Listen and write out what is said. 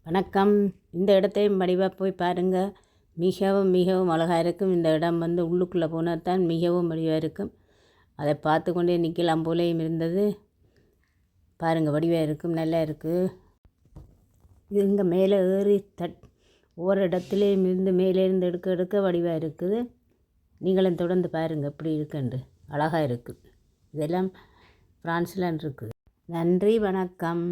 வணக்கம். இந்த இடத்தையும் வடிவாக போய் பாருங்கள். மிகவும் மிகவும் அழகாக இருக்கும். இந்த இடம் உள்ளுக்குள்ளே போனால் தான் மிகவும் வடிவாக இருக்கும். அதை பார்த்து கொண்டே நிற்கலாம் போலேயும் இருந்தது. பாருங்கள், வடிவாக இருக்கும், நல்லா இருக்குது. இது இங்கே மேலே ஏறி ஒவ்வொரு இடத்துலையும் இருந்து மேலேருந்து எடுக்க எடுக்க வடிவாக இருக்குது. நீங்களும் தொடர்ந்து பாருங்கள் எப்படி இருக்குண்டு. அழகாக இருக்குது. இதெல்லாம் ஃப்ரான்ஸ்லாம் இருக்குது. நன்றி, வணக்கம்.